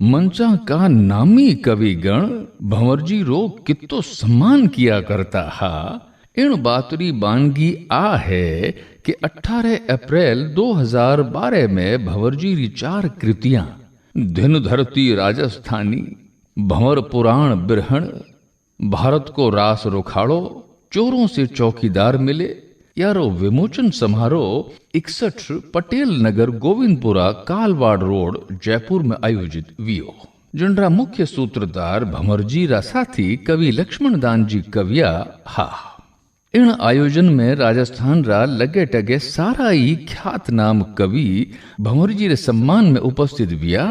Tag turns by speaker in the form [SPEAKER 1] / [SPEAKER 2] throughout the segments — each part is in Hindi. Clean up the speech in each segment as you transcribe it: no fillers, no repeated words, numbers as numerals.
[SPEAKER 1] मंचा का नामी कविगण भंवरजी रो कितो सम्मान किया करता हा। इन बातरी बानगी आ है कि 18 अप्रैल 2012 में भंवरजी री 4 कृतियां दिन धरती राजस्थानी, भंवर पुराण बिरहण, भारत को रास रुखाड़ो, चोरों से चौकीदार मिले यारो विमोचन समारोह 61 पटेल नगर गोविंदपुरा कालवाड़ रोड जयपुर में आयोजित वियो। जिनरा मुख्य सूत्रधार भंवरजी रा साथी कवि लक्ष्मण दान जी कविया हा। इन आयोजन में राजस्थान रा लगे टगे सारा ही ख्यात नाम कवि भंवरजी रे सम्मान में उपस्थित विया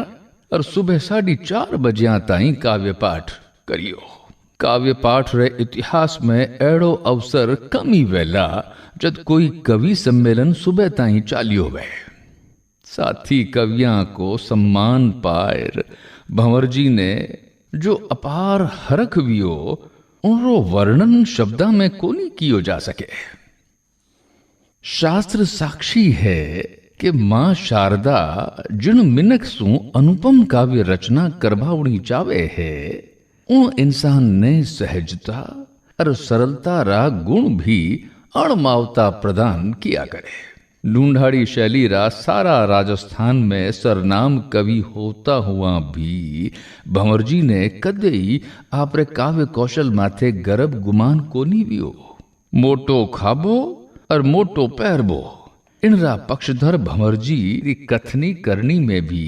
[SPEAKER 1] और सुबह 4:30 बजे ताई काव्य पाठ करियो। काव्य पाठ रे इतिहास में एड़ो अवसर कम ही वेला जद कोई कवि सम्मेलन सुबह ताई चालियो वे। साथी कवियां को सम्मान पायर भंवरजी ने जो अपार हरख वियो उनरो वर्णन शब्दा में कोनी कियो जा सके। शास्त्र साक्षी है कि मां शारदा जिन मिनक सु अनुपम काव्य रचना करवावणी चावे है उन इंसान ने सहजता और सरलता रा गुण भी अणमावता प्रदान किया करे। ढूंढाड़ी शैली रा सारा राजस्थान में सरनाम कवि होता हुआ भी भंवरजी ने कदे ही आपरे काव्य कौशल माथे गर्भ गुमान कोनी वियो। मोटो खाबो और मोटो पैरबो इनरा पक्षधर भंवरजी री कथनी करनी में भी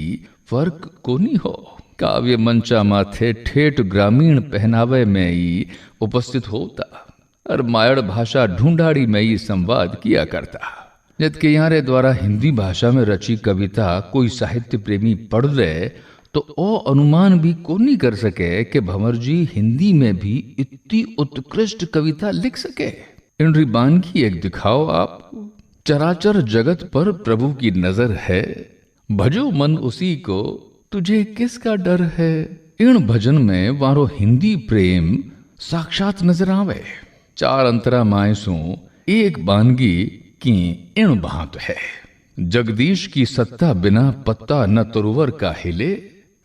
[SPEAKER 1] फर्क कोनी हो। काव्य मंचा माथे ठेठ ग्रामीण पहनावे में ही उपस्थित होता और मायड़ भाषा ढूंढाड़ी में ही संवाद किया करता। जबकि यारे द्वारा हिंदी भाषा में रची कविता कोई साहित्य प्रेमी पढ़ ले तो ओ अनुमान भी कोनी कर सके कि भंवरजी हिंदी में भी इतनी उत्कृष्ट कविता लिख सके। इन रिबान की एक दिखाओ आप। चराचर जगत पर प्रभु की नजर है, भजो मन उसी को, तुझे किसका डर है। इन भजन में वारो हिंदी प्रेम साक्षात नजर आवे। 4 अंतरा मायसू एक बानगी की इन भांत है। जगदीश की सत्ता बिना पत्ता न तुरवर का हिले,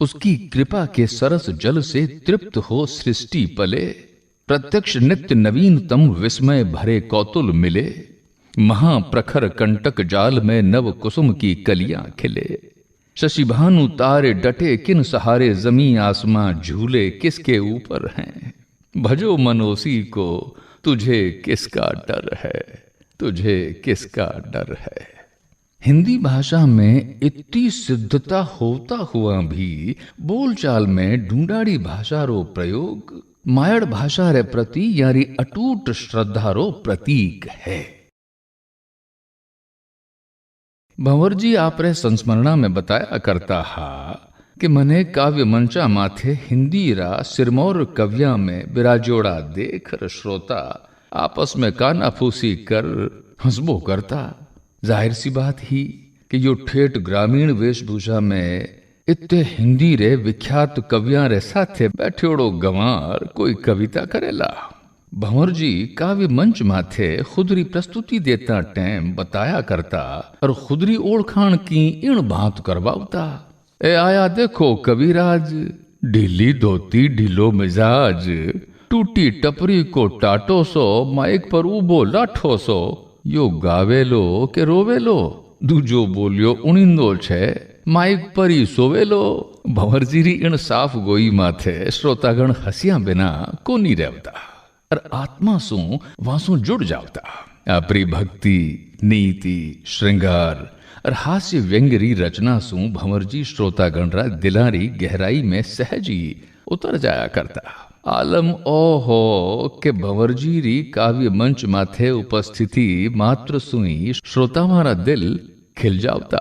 [SPEAKER 1] उसकी कृपा के सरस जल से तृप्त हो सृष्टि पले। प्रत्यक्ष नित्य नवीनतम विस्मय भरे कौतुल मिले, महाप्रखर कंटक जाल में नव कुसुम की कलियां खिले। शशि भानु तारे डटे किन सहारे, जमी आसमां झूले किसके ऊपर हैं। भजो मनोसी को, तुझे किसका डर है, तुझे किसका डर है। हिंदी भाषा में इतनी सिद्धता होता हुआ भी बोलचाल में ढूंढाड़ी भाषा रो प्रयोग मायड़ भाषा रे प्रति यारी अटूट श्रद्धा रो प्रतीक है। भंवरजी आपरे संस्मरणा में बताया करता हा कि मने काव्य मंचा माथे हिंदी रा सिरमौर कविया में बिराजोड़ा देख श्रोता आपस में कानाफूसी कर हंसबो करता। जाहिर सी बात ही कि यो ठेठ ग्रामीण वेशभूषा में इतने हिंदी रे विख्यात कवियां रे साथे बैठोड़ो गंवार कोई कविता करेला। भंवरजी काव्य मंच माथे खुदरी प्रस्तुति देता टाइम बताया करता और खुदरी ओळखाण की इन बात करवावता। ए आया देखो कविराज, ढीली धोती ढीलो मिजाज, टूटी टपरी को टाटो सो, माइक पर उबो लाठो सो, यो गावेलो के रोवेलो, दूजो बोलियो उणिंदो छे, माइक पर ही सोवेलो। भंवरजी री इन साफ गोई माथे श्रोतागण हसिया बिना कोनी रहता और आत्मा सु वासु जुड़ जावता। आपरी भक्ति, नीति, श्रृंगार और हास्य व्यंगरी रचना सु भंवरजी श्रोतागण रा दिलारी गहराई में सहज ही उतर जाया करता। आलम ओ हो के भंवरजी री काव्य मंच माथे उपस्थिति मात्र सुई श्रोता मारा दिल खिल जावता।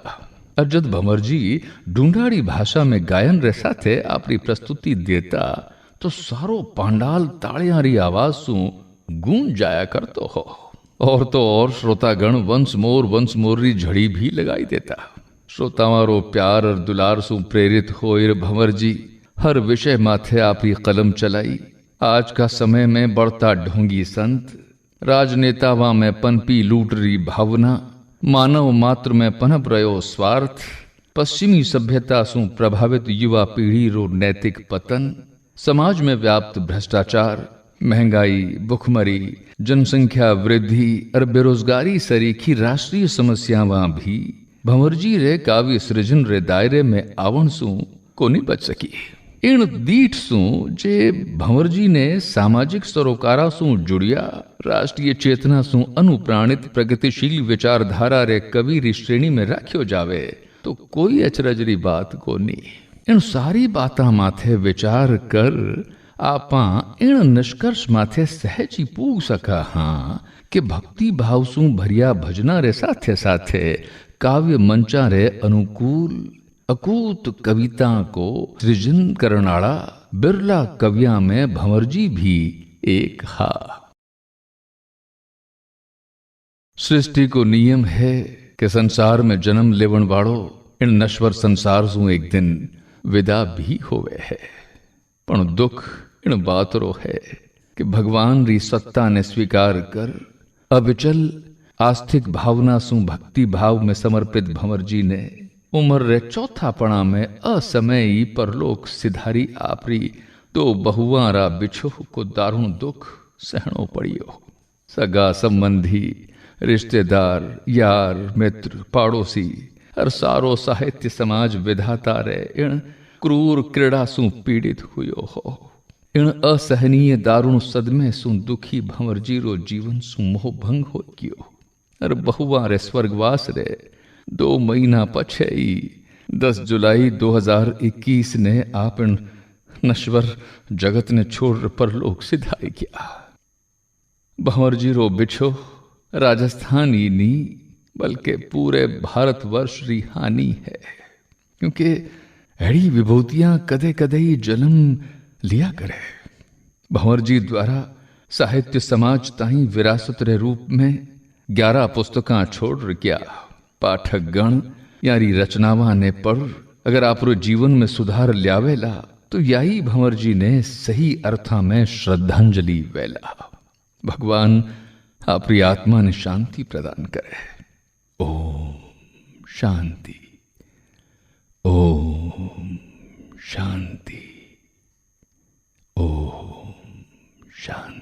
[SPEAKER 1] और जब भंवरजी ढूंढाड़ी भाषा में गायन रे साथे आपरी प्रस्तुति देता तो सारो पांडाल ताड़ियां री आवाज सु गूंज जाया करतो हो। और तो और श्रोतागण वंस मोर री झड़ी भी लगाई देता। श्रोतावारो प्यार और दुलार सु प्रेरित होए भंवरजी हर विषय माथे आपरी कलम चलाई। आज का समय में बढ़ता ढोंगी संत, राजनेतावा में पनपी लूट री भावना, मानव मात्र में पनप रहो स्वार्थ, पश्चिमी सभ्यता सु प्रभावित युवा पीढ़ी रो नैतिक पतन, समाज में व्याप्त भ्रष्टाचार, महंगाई, भुखमरी, जनसंख्या वृद्धि और बेरोजगारी सरीखी राष्ट्रीय समस्यावां भी भंवरजी रे काव्य सृजन रे दायरे में आवण सु कोनी बच सकी। इन दीठ सु जे भंवरजी ने सामाजिक सरोकारा सु जुड़िया, राष्ट्रीय चेतना सु अनुप्राणित प्रगतिशील विचारधारा रे कवि री श्रेणी में रखियो जावे तो कोई अचरजरी बात कोनी। इन सारी बाता माथे विचार कर आपा इन निष्कर्ष माथे सहज ही पूग सका हाँ कि भक्ति भाव सु भरिया भजना रे साथे साथे काव्य मंचा रे अनुकूल अकूत कविता को सृजन करनाड़ा बिरला कविया में भंवरजी भी एक हा। सृष्टि को नियम है कि संसार में जन्म लेवन वाड़ो इन नश्वर संसार सु एक दिन विदा भी होवे है, पण दुख इन बात रो है कि भगवान री सत्ता ने स्वीकार कर अविचल आस्थिक भावना सु भक्ति भाव में समर्पित भंवरजी ने उम्र रे चौथा पणा में असमयी परलोक सिधारी आपरी तो बहुआरा बिछोह को दारुण दुख सहनो पड़ियो। सगा संबंधी, रिश्तेदार, यार, मित्र, पड़ोसी और सारो साहित्य समाज विधाता रे इन क्रूर क्रीड़ा सु पीड़ित हुयो हो। इन असहनीय दारुण सदमे सु दुखी भंवरजी रो जीवन सु मोह भंग हो गयो और बहुआरे स्वर्गवास रे 2 महीना पछे 10 जुलाई 2021 ने आप नश्वर जगत ने छोड़ परलोक सिधाई किया। भंवरजी रो बिछो राजस्थान ही नी बल्कि पूरे भारतवर्ष री हानि है, क्योंकि अड़ी विभूतियां कदे कदे ही जन्म लिया करे। भंवरजी द्वारा साहित्य समाज ताई विरासत रे रूप में 11 पुस्तकां छोड़ रखिया। पाठक गण यारी रचनावा ने पढ़ अगर आप जीवन में सुधार ल्यावेला तो याही भंवरजी ने सही अर्था में श्रद्धांजलि वेला। भगवान आपरी आत्मा ने शांति प्रदान करे। ओम शांति, ओम शांति, ओम शांति।